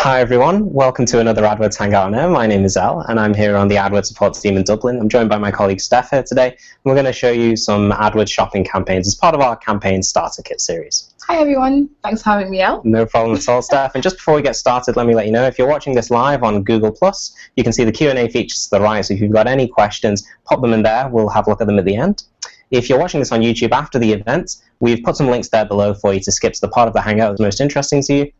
Hi everyone, welcome to another AdWords Hangout on Air. My name is Al and I'm here on the AdWords support team in Dublin. I'm joined by my colleague Steph here today. We're going to show you some AdWords shopping campaigns as part of our campaign starter kit series. Hi everyone, thanks for having me, Al. No problem at all, Steph. And just before we get started, let me let you know, if you're watching this live on Google+, you can see the Q&A features to the right, so if you've got any questions, pop them in there. We'll have a look at them at the end. If you're watching this on YouTube after the event, we've put some links there below for you to skip to the part of the Hangout that's most interesting to you.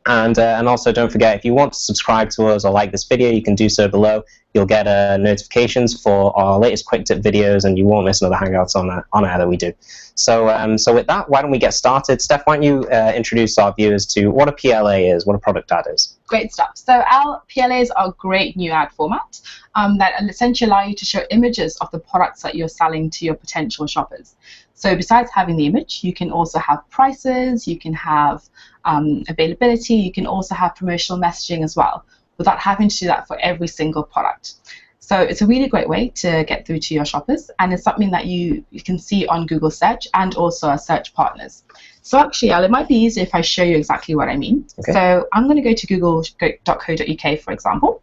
And also don't forget, if you want to subscribe to us or like this video, you can do so below. You'll get notifications for our latest quick tip videos, and you won't miss another Hangouts on air that we do. So with that, why don't we get started? Steph, why don't you introduce our viewers to what a PLA is, what a product ad is? Great stuff. So Al, PLAs are a great new ad format that essentially allow you to show images of the products that you're selling to your potential shoppers. So besides having the image, you can also have prices, you can have availability, you can also have promotional messaging as well, without having to do that for every single product. So it's a really great way to get through to your shoppers, and it's something that you can see on Google search and also our search partners. So actually, Al, it might be easier if I show you exactly what I mean. Okay. So I'm going to go to google.co.uk, for example,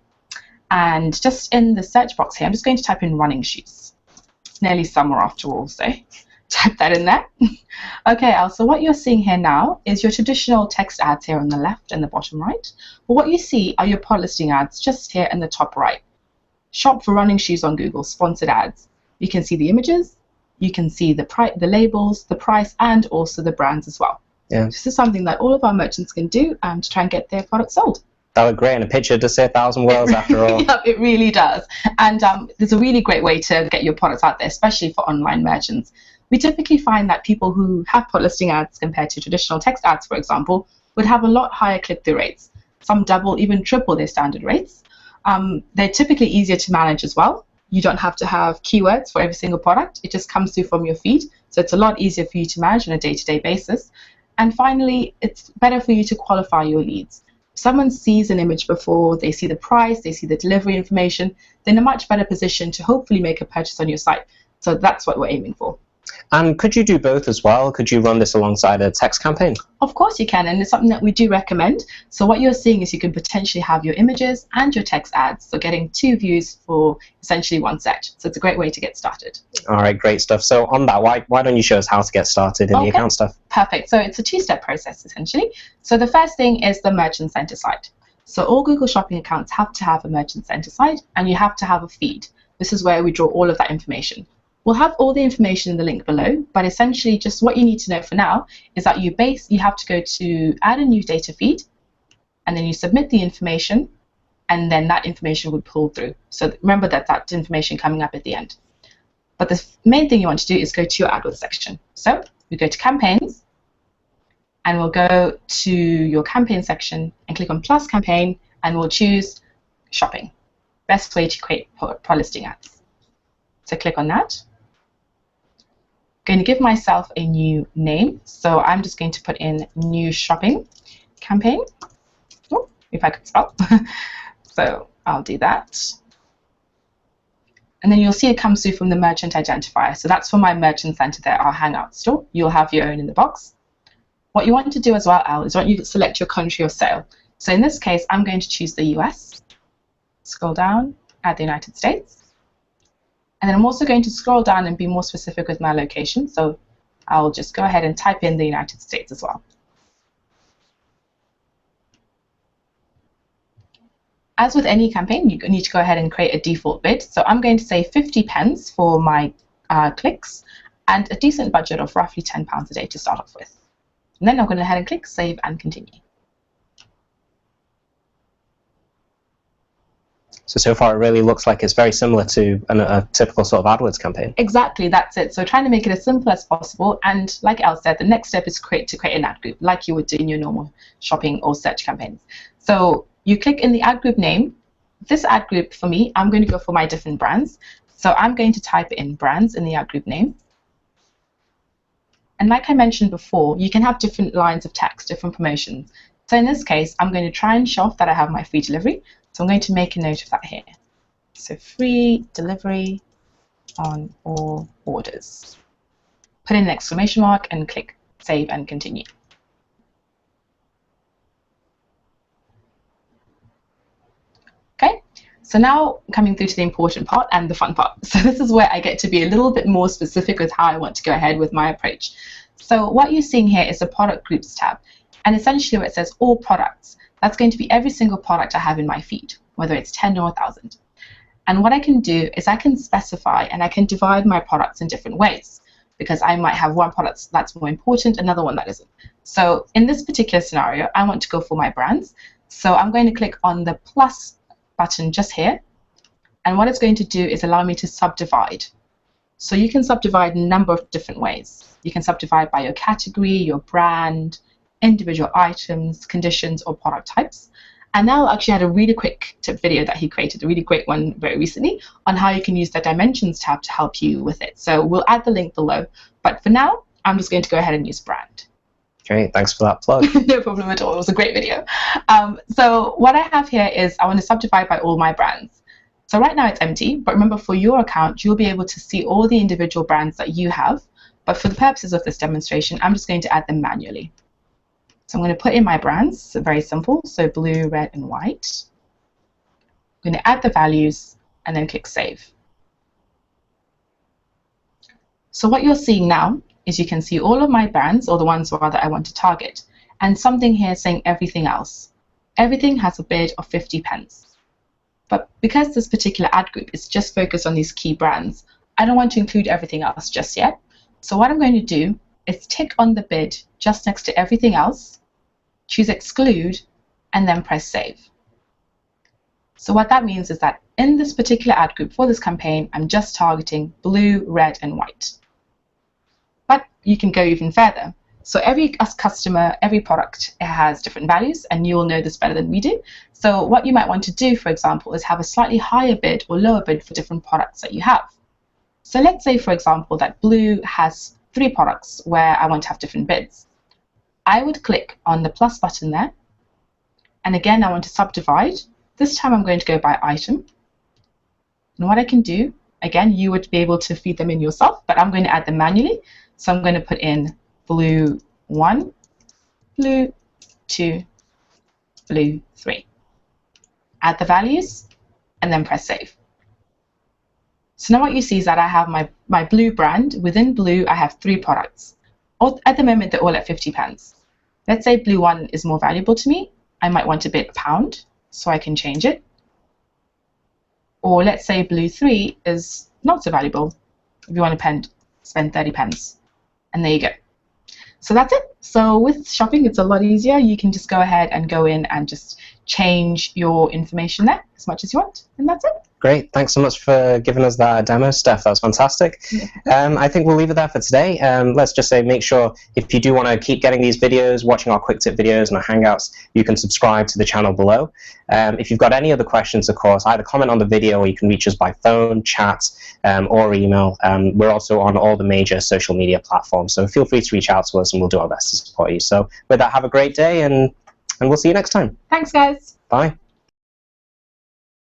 and just in the search box here, I'm just going to type in running shoes. It's nearly summer after all, so type that in there. Okay, Al, so what you're seeing here now is your traditional text ads here on the left and the bottom right. But what you see are your product listing ads just here in the top right. Shop for running shoes on Google, sponsored ads. You can see the images, you can see the labels, the price, and also the brands as well. Yeah. This is something that all of our merchants can do to try and get their product sold. That looked great, and a picture does say 1,000 words after all. Yep, it really does. And there's a really great way to get your products out there, especially for online merchants. We typically find that people who have product listing ads compared to traditional text ads, for example, would have a lot higher click-through rates. Some double, even triple their standard rates. They're typically easier to manage as well. You don't have to have keywords for every single product. It just comes through from your feed. So it's a lot easier for you to manage on a day-to-day basis. And finally, it's better for you to qualify your leads. If someone sees an image before they see the price, they see the delivery information, they're in a much better position to hopefully make a purchase on your site. So that's what we're aiming for. And could you do both as well? Could you run this alongside a text campaign? Of course you can, and it's something that we do recommend. So what you're seeing is you can potentially have your images and your text ads, so getting 2 views for essentially 1 search. So it's a great way to get started. All right, great stuff. So on that, why don't you show us how to get started in the account stuff? Perfect. So it's a 2-step process, essentially. So the first thing is the Merchant Center site. So all Google Shopping accounts have to have a Merchant Center site, and you have to have a feed. This is where we draw all of that information. We'll have all the information in the link below, but essentially just what you need to know for now is that you have to go to add a new data feed, and then you submit the information, and then that information will pull through. So remember that information coming up at the end. But the main thing you want to do is go to your AdWords section. So we go to campaigns, and we'll go to your campaign section and click on plus campaign, and we'll choose shopping. Best way to create product listing ads. So click on that. Going to give myself a new name, so I'm just going to put in new shopping campaign. Oh, if I could spell. So I'll do that. And then you'll see it comes through from the merchant identifier. So that's for my merchant center there, our Hangout store. You'll have your own in the box. What you want to do as well, Al, is you want to select your country of sale. So in this case, I'm going to choose the US. Scroll down, add the United States. And then I'm also going to scroll down and be more specific with my location. So I'll just go ahead and type in the United States as well. As with any campaign, you need to go ahead and create a default bid. So I'm going to say 50 pence for my clicks and a decent budget of roughly £10 a day to start off with. And then I'm going to go ahead and click Save and Continue. So far it really looks like it's very similar to a typical sort of AdWords campaign. Exactly, that's it. So trying to make it as simple as possible, and like Al said, the next step is to create an ad group like you would do in your normal shopping or search campaigns. So you click in the ad group name. This ad group, for me, I'm going to go for my different brands. So I'm going to type in brands in the ad group name. And like I mentioned before, you can have different lines of text, different promotions. So in this case, I'm going to try and show off that I have my free delivery. So I'm going to make a note of that here. So free delivery on all orders. Put in an exclamation mark and click Save and Continue. So now coming through to the important part and the fun part. So this is where I get to be a little bit more specific with how I want to go ahead with my approach. So what you're seeing here is the product groups tab. And essentially where it says all products, that's going to be every single product I have in my feed, whether it's 10 or 1,000. And what I can do is I can specify and I can divide my products in different ways, because I might have one product that's more important, another one that isn't. So in this particular scenario, I want to go for my brands. So I'm going to click on the plus button just here, and what it's going to do is allow me to subdivide. So you can subdivide a number of different ways. You can subdivide by your category, your brand, individual items, conditions, or product types. And Nal actually had a really quick tip video that he created, a really great one very recently, on how you can use the dimensions tab to help you with it. So we'll add the link below, but for now I'm just going to go ahead and use brand. Great, thanks for that plug. No problem at all. It was a great video. So what I have here is I want to subdivide by all my brands. So right now it's empty, but remember for your account, you'll be able to see all the individual brands that you have. But for the purposes of this demonstration, I'm just going to add them manually. So I'm going to put in my brands, so very simple, so blue, red, and white. I'm going to add the values and then click save. So what you're seeing now is you can see all of my brands, or the ones rather I want to target, and something here saying everything else. Everything has a bid of 50 pence. But because this particular ad group is just focused on these key brands, I don't want to include everything else just yet. So what I'm going to do is tick on the bid just next to everything else, choose exclude, and then press save. So what that means is that in this particular ad group for this campaign, I'm just targeting blue, red, and white. But you can go even further. So every customer, every product has different values, and you'll know this better than we do. So what you might want to do, for example, is have a slightly higher bid or lower bid for different products that you have. So let's say, for example, that blue has 3 products where I want to have different bids. I would click on the plus button there, and again I want to subdivide. This time I'm going to go by item. And what I can do, again, you would be able to feed them in yourself, but I'm going to add them manually. So I'm going to put in blue 1, blue 2, blue 3. Add the values, and then press save. So now what you see is that I have my blue brand. Within blue, I have 3 products. At the moment, they're all at 50 pence. Let's say blue 1 is more valuable to me. I might want to bid £1, so I can change it. Or let's say blue 3 is not so valuable. If you want to spend 30 pence. And there you go. So that's it. So with shopping, it's a lot easier. You can just go ahead and go in and just change your information there as much as you want. And that's it. Great. Thanks so much for giving us that demo, Steph. That was fantastic. I think we'll leave it there for today. Let's just say make sure if you do want to keep getting these videos, watching our quick tip videos and our Hangouts, you can subscribe to the channel below. If you've got any other questions, of course, either comment on the video or you can reach us by phone, chat, or email. We're also on all the major social media platforms, so feel free to reach out to us and we'll do our best to support you. So with that, have a great day and we'll see you next time. Thanks, guys. Bye.